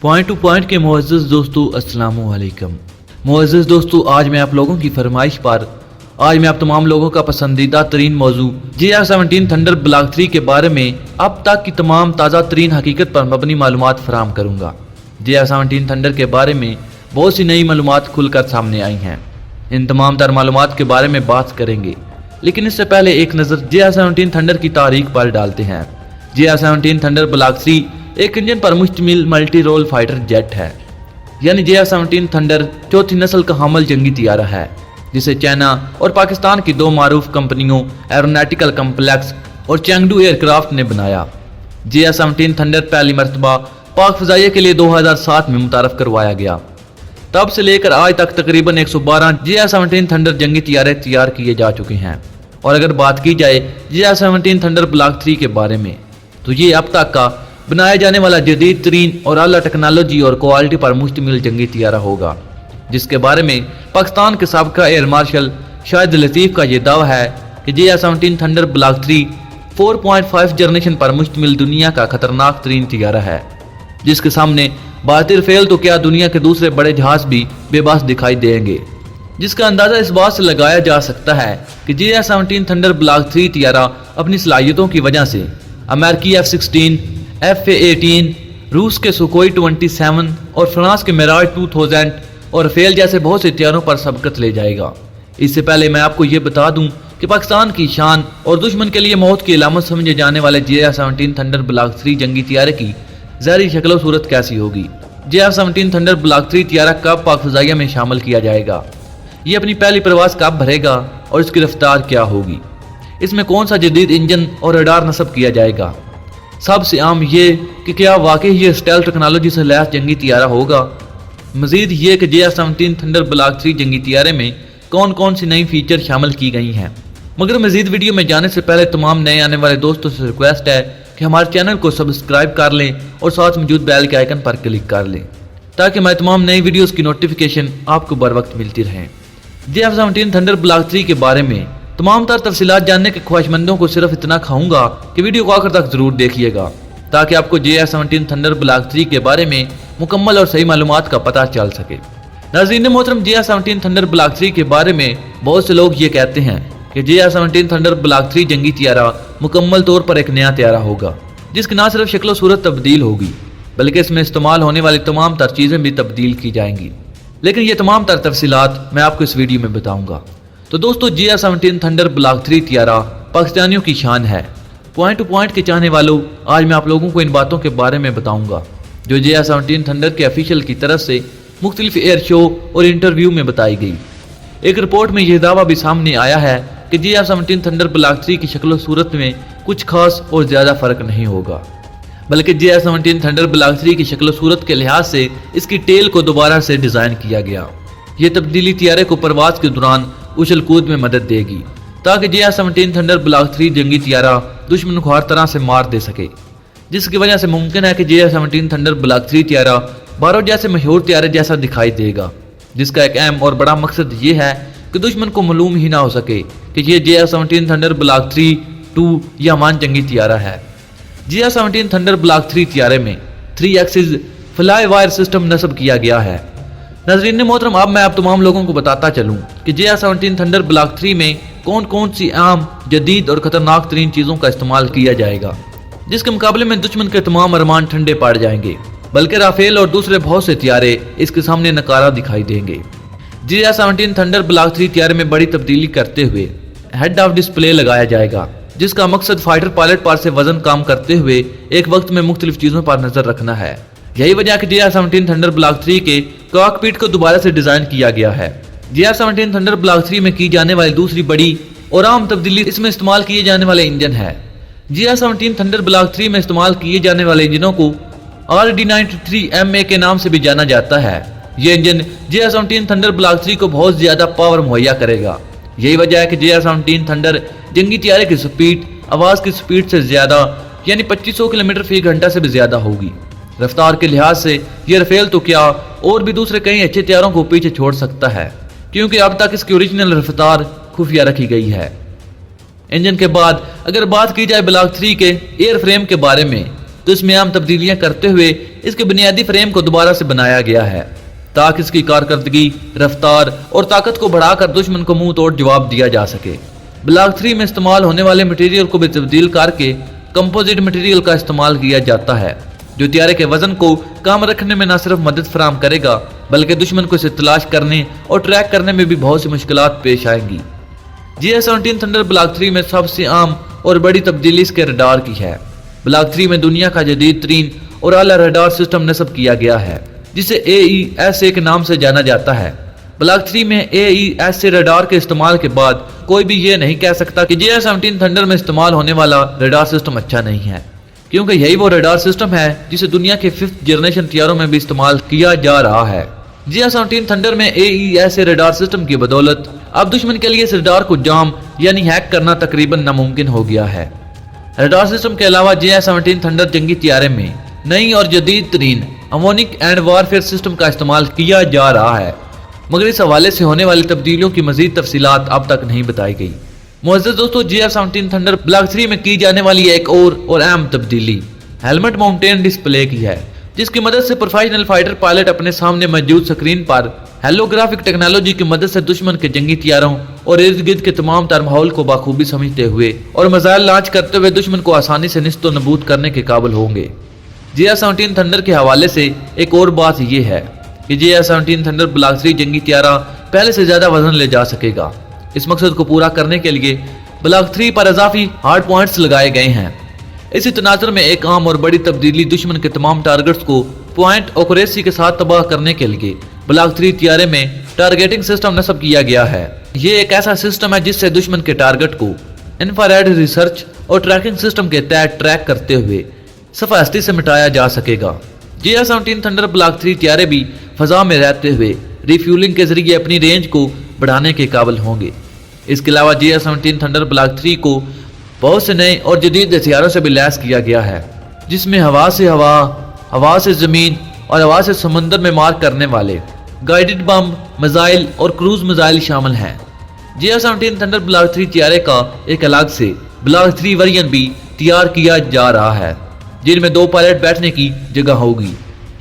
Point two point के मुअज़्ज़ज़ दोस्तों अस्सलाम वालेकुम। मुअज़्ज़ज़ दोस्तों, आज मैं आप लोगों की फरमाइश पर आज मैं आप तमाम लोगों का पसंदीदा तरीन मौजू JR-17 थंडर ब्लॉक 3 के बारे में अब तक की तमाम ताज़ा तरीन हकीकत पर मबनी मालूमात फराहम करूँगा। JR-17 थंडर के बारे में बहुत सी नई मालूमात खुलकर सामने आई हैं। इन तमाम तर मालूमात के बारे में बात करेंगे, लेकिन इससे पहले एक नज़र JR-17 थंडर की तारीख पर डालते हैं। JR-17 थंडर ब्लॉक 3 एक इंजन पर मुश्तमिल मल्टी रोल फाइटर जेट है, यानी JR-17 थंडर चौथी नस्ल का हामल जंगी तियारा है, जिसे चाइना और पाकिस्तान की दो मारूफ कंपनियों एरोनॉटिकल कम्प्लेक्स और चेंगडू एयरक्राफ्ट ने बनाया। JR-17 थंडर पहली मरतबा पाक फ़ज़ाइया के लिए 2007 में मुतारफ़ करवाया गया। तब से लेकर आज तक तकरीबन 112 JR-17 थंडर जंगी तियारे तैयार किए जा चुके हैं। और अगर बात की जाए JR-17 थंडर ब्लॉक 3 के बारे में, तो ये अब तक का बनाया जाने वाला जदीद तरीन और आला टेक्नोलॉजी और क्वालिटी पर मुश्तमिल जंगी तियारा होगा, जिसके बारे में पाकिस्तान के साबिक़ा एयर मार्शल शाहिद लतीफ़ का यह दावा है कि JR-17 थंडर ब्लॉक 3 4.5 जनरेशन पर मुश्तमिल दुनिया का खतरनाक तरीन तियारा है, जिसके सामने भारतीय फेल तो क्या दुनिया के दूसरे बड़े जहाज भी बेबस दिखाई देंगे। जिसका अंदाज़ा इस बात से लगाया जा सकता है कि JR-17 थंडर ब्लॉक 3 तियारा अपनी सलाहियतों की वजह से अमेरिकी F-16, F-18, रूस के सुकोई 27 और फ्रांस के मिराज 2000 और फेल जैसे बहुत से तियारों पर सबकत ले जाएगा। इससे पहले मैं आपको ये बता दूं कि पाकिस्तान की शान और दुश्मन के लिए मौत की अलामत समझे जाने वाले JR-17 थंडर ब्लॉक 3 जंगी तियारे की ज़ाहिरी शक्ल सूरत कैसी होगी। JR-17 थंडर ब्लॉक 3 तियारा कब पाक फ़ज़ाइया में शामिल किया जाएगा, ये अपनी पहली प्रवास कब भरेगा और इसकी रफ्तार क्या होगी, इसमें कौन सा जदीद इंजन और रडार नस्ब किया जाएगा। सबसे आम ये कि क्या वाकई ये स्टेल्थ टेक्नोलॉजी से लैस जंगी तियारा होगा। मजीद ये कि JR-17 थंडर ब्लॉक 3 जंगी तियारे में कौन कौन सी नई फीचर शामिल की गई हैं। मगर मजीद वीडियो में जाने से पहले तमाम नए आने वाले दोस्तों से रिक्वेस्ट है कि हमारे चैनल को सब्सक्राइब कर लें और साथ मौजूद बेल के आइकन पर क्लिक कर लें, ताकि हमारे तमाम नई वीडियोस की नोटिफिकेशन आपको बर वक्त मिलती रहे। JR-17 थंडर ब्लॉक 3 के बारे में तमाम तर तफसीलात जानने के ख्वाहिशमंदों को सिर्फ इतना कहूँगा कि वीडियो को आखिर तक ज़रूर देखिएगा, ताकि आपको JR-17 थंडर ब्लॉक 3 के बारे में मुकम्मल और सही मालूमात का पता चल सके। नाज़रीन मोहतरम, JR-17 थंडर ब्लॉक 3 के बारे में बहुत से लोग ये कहते हैं कि JR-17 थंडर ब्लॉक 3 जंगी तियारा मुकम्मल तौर पर एक नया तियारा होगा, जिसकी ना सिर्फ शक्ल सूरत तब्दील होगी, बल्कि इसमें इस्तेमाल होने वाली तमाम तर चीज़ें भी तब्दील की जाएंगी। लेकिन ये तमाम तर तफसीलात मैं आपको इस वीडियो में बताऊँगा। तो दोस्तों, JR-17 थंडर ब्लॉक 3 तियारा पाकिस्तानियों की शान है। पॉइंट टू पॉइंट के चाहने वालों, आज मैं आप लोगों को इन बातों के बारे में बताऊंगा जो JR-17 थंडर के ऑफिशियल की तरफ से मुख्तलिफ एयर शो और इंटरव्यू में बताई गई। एक रिपोर्ट में यह दावा भी सामने आया है कि JR-17 थंडर ब्लॉक 3 की शक्ल सूरत में कुछ खास और ज़्यादा फ़र्क नहीं होगा, बल्कि JR-17 थंडर ब्लॉक 3 की शक्ल सूरत के लिहाज से इसकी टेल को दोबारा से डिज़ाइन किया गया। ये तब्दीली तियारे को परवाज के दौरान उछल कूद में मदद देगी, ताकि JR-17 थंडर ब्लॉक 3 जंगी तियारा दुश्मन को हर तरह से मार दे सके, जिसकी वजह से मुमकिन है कि JR-17 थंडर ब्लॉक 3 तियारा बारो जैसे मशहूर तियारे जैसा दिखाई देगा, जिसका एक अहम और बड़ा मकसद ये है कि दुश्मन को मालूम ही ना हो सके कि ये JR-17 थंडर ब्लॉक 3-2 या मान जंगी तियारा है। JR-17 थंडर ब्लॉक 3 तियारे में 3 एक्सिस फ्लाई वायर सिस्टम नस्ब किया गया है। नाज़रीन मोहतरम, अब मैं आप तमाम लोगों को बताता चलूँ कि JR-17 थंडर ब्लॉक 3 में कौन कौन सी आम जदीद और ख़तरनाक तरीन चीज़ों का इस्तेमाल किया जाएगा, जिसके मुकाबले में दुश्मन के तमाम अरमान ठंडे पड़ जाएंगे, बल्कि राफेल और दूसरे बहुत से तियारे इसके सामने नकारा दिखाई देंगे। JR-17 थंडर ब्लॉक 3 तियारे में बड़ी तब्दीली करते हुए हेड ऑफ डिस्प्ले लगाया जाएगा, जिसका मकसद फाइटर पायलट पर से वजन काम करते हुए एक वक्त में मुख्तलिफ चीज़ों पर नजर रखना है। यही वजह है कि JR-17 थंडर ब्लॉक 3 के कॉकपिट को दोबारा से डिजाइन किया गया है। JR-17 थंडर ब्लॉक 3 में की जाने वाली दूसरी बड़ी और आम तब्दीली इसमें इस्तेमाल किए जाने वाले इंजन है। JR-17 थंडर ब्लॉक 3 में इस्तेमाल किए जाने वाले इंजनों को RD-93MA के नाम से भी जाना जाता है। यह इंजन JR-17 थंडर ब्लॉक 3 को बहुत ज्यादा पावर मुहैया करेगा। यही वजह है कि JR-17 थंडर जंगी तियारे की स्पीड आवाज की स्पीड से ज्यादा यानी 2500 किलोमीटर फी घंटा से भी ज्यादा होगी। रफ्तार के लिहाज से यह रफेल तो क्या और भी दूसरे कई अच्छे तियारों को पीछे छोड़ सकता है, क्योंकि अब तक इसकी ओरिजिनल रफ्तार खुफिया रखी गई है। इंजन के बाद अगर बात की जाए ब्लॉक 3 के एयर फ्रेम के बारे में, तो इसमें आम तब्दीलियां करते हुए اس के बुनियादी फ्रेम को दोबारा से बनाया गया है ताकि इसकी कारकर्दगी, रफ्तार और ताकत को बढ़ाकर दुश्मन को मुंह तोड़ जवाब दिया जा सके। ब्लॉक 3 में इस्तेमाल होने वाले मटेरियल को भी तब्दील करके कंपोजिट मटेरियल का इस्तेमाल किया जाता है, जो त्यारे के वजन को कम रखने में न सिर्फ मदद फराहम करेगा बल्कि दुश्मन को इसे तलाश करने और ट्रैक करने में भी बहुत सी मुश्किलात पेश आएंगी। GS-17 थंडर ब्लॉक 3 में सबसे आम और बड़ी तब्दीली इसके रडार की है। ब्लॉक 3 में दुनिया का जदीद तरीन और आला रडार सिस्टम नस्ब किया गया है जिसे AESA के नाम से जाना जाता है। ब्लॉक 3 में AESA रडार के इस्तेमाल के बाद कोई भी ये नहीं कह सकता कि GS-17 थंडर में इस्तेमाल होने वाला रडार सिस्टम अच्छा नहीं है, क्योंकि यही वो रडार सिस्टम है जिसे दुनिया के 5th जनरेशन हथियारों में भी इस्तेमाल किया जा रहा है। GS-17 थंडर में AESA रडार सिस्टम की बदौलत अब दुश्मन के लिए इस रडार को जाम यानी हैक करना तकरीबन नामुमकिन हो गया है। रडार सिस्टम के अलावा GS-17 थंडर जंगी तैयारे में नई और जदीद तरीन अमोनिक एंड वारफेयर सिस्टम का इस्तेमाल किया जा रहा है, मगर इस हवाले से होने वाली तब्दीलियों की मजीद तफसीलात अब तक नहीं बताई गई। मुअज़्ज़ज़ दोस्तों, GS-17 थंडर ब्लॉक 3 में की जाने वाली एक और अहम तब्दीली हेलमेट माउंटेन डिस्प्ले की है, जिसकी मदद से प्रोफेशनल फाइटर पायलट अपने सामने मौजूद स्क्रीन पर हेलोग्राफिक टेक्नोलॉजी की मदद से दुश्मन के जंगी तैयारों और इर्द गिर्द के तमाम तर माहौल को बाखूबी समझते हुए और मिसाइल लॉन्च करते हुए दुश्मन को आसानी से निस्तो नबूद करने के काबिल होंगे। GS-17 थंडर के हवाले से एक और बात यह है कि GS-17 थंडर ब्लॉक 3 जंगी तैयारा पहले से ज्यादा वजन ले जा सकेगा। इस मकसद को पूरा करने के लिए ब्लॉक 3 पर इजाफी हार्ड पॉइंट्स लगाए गए हैं। इसी तनाजुर में एक आम और बड़ी तब्दीली दुश्मन के तमाम टारगेट्स को पॉइंट एक्यूरेसी के साथ तबाह करने के लिए ब्लॉक 3 तैयारे में टारगेटिंग सिस्टम नस्ब किया गया है। ये एक ऐसा सिस्टम है जिससे दुश्मन के टारगेट को इंफ्रारेड रिसर्च और ट्रैकिंग सिस्टम के तहत ट्रैक करते हुए सफास्ती से मिटाया जा सकेगा। GS-17 थंडर ब्लॉक 3 तैयारे भी फजा में रहते हुए रिफ्यूलिंग के जरिए अपनी रेंज को बढ़ाने के काबिल होंगे। इसके अलावा GS-17 थंडर ब्लॉक 3 को बहुत से नए और जदीद हथियारों से भी लैस किया गया है, जिसमें हवा से हवा, हवा से जमीन और हवा से समंदर में मार करने वाले गाइडेड बम, मिसाइल और क्रूज मिसाइल शामिल हैं। GS-17 थंडर ब्लॉक 3 तैयारे का एक अलग से ब्लॉक 3 वेरिएंट भी तैयार किया जा रहा है, जिनमें 2 पायलट बैठने की जगह होगी।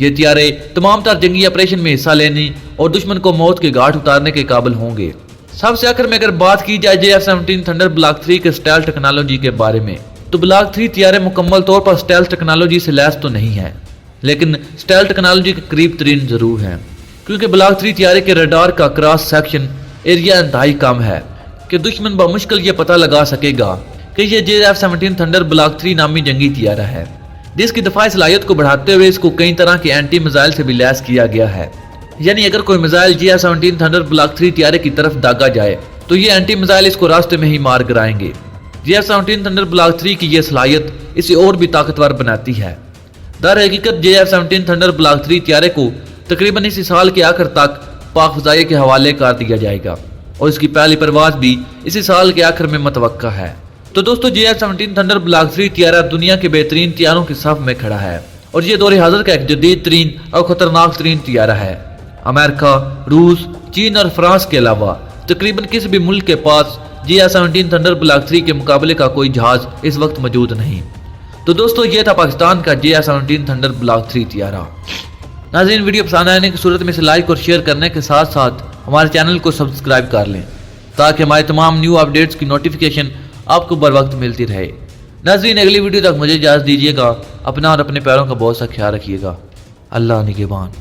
ये तैयारे तमाम तर जंगी ऑपरेशन में हिस्सा लेने और दुश्मन को मौत के घाट उतारने के काबिल होंगे। सबसे आखिर में अगर बात की जाए GS-17 थंडर ब्लॉक 3 के स्टेल्थ टेक्नोलॉजी के बारे में, तो ब्लॉक 3 तैयारे मुकम्मल तौर पर स्टेल्थ टेक्नोलॉजी से लैस तो नहीं है, लेकिन स्टेल्थ टेक्नोलॉजी के करीब तरीन जरूर है, क्योंकि ब्लॉक 3 तैयारे के रडार का क्रॉस सेक्शन एरिया इंतहाई कम है कि दुश्मन बमुश्किल ये पता लगा सकेगा कि ये GS-17 थंडर ब्लॉक 3 नामी जंगी तैयारा है, जिसकी दफाई सलाहियत को बढ़ाते हुए इसको कई तरह के एंटी मिसाइल से भी लैस किया गया है। यानी अगर कोई मिसाइल GS-17 थंडर ब्लॉक 3 तैयारे की तरफ दागा जाए तो ये एंटी मिसाइल इसको रास्ते में ही मार गिराएंगे। GS-17 थंडर ब्लॉक 3 की यह सलाहियत इसे और भी ताकतवर बनाती है। दर हकीकत GS-17 थंडर ब्लॉक 3 तैयारे को तकरीबन इसी साल के आखिर तक पाक फ़ज़ाई के हवाले कर दिया जाएगा और इसकी पहली परवाज भी इसी साल के आखिर में मुतवक्का है। तो दोस्तों, GS-17 थंडर ब्लॉक 3 तैयारा दुनिया के बेहतरीन तैयारों के साथ में खड़ा है और ये दौरे हाजिर का एक जदीद तरीन और खतरनाक तरीन तैयारा है। अमेरिका, रूस, चीन और फ्रांस के अलावा तकरीबन किसी भी मुल्क के पास GS-17 थंडर ब्लॉक 3 के मुकाबले का कोई जहाज इस वक्त मौजूद नहीं। तो दोस्तों, ये था पाकिस्तान का GS-17 थंडर ब्लॉक 3 तैयारा। नाज़रीन, वीडियो पसंद आने की सूरत में इसे लाइक और शेयर करने के साथ साथ हमारे चैनल को सब्सक्राइब कर लें ताकि हमारे तमाम न्यू अपडेट्स की नोटिफिकेशन आपको बर वक्त मिलती रहे। नाज़रीन, अगली वीडियो तक मुझे इजाज़त दीजिएगा। अपना और अपने प्यारों का बहुत सा ख्याल रखिएगा। अल्लाह निगहबान।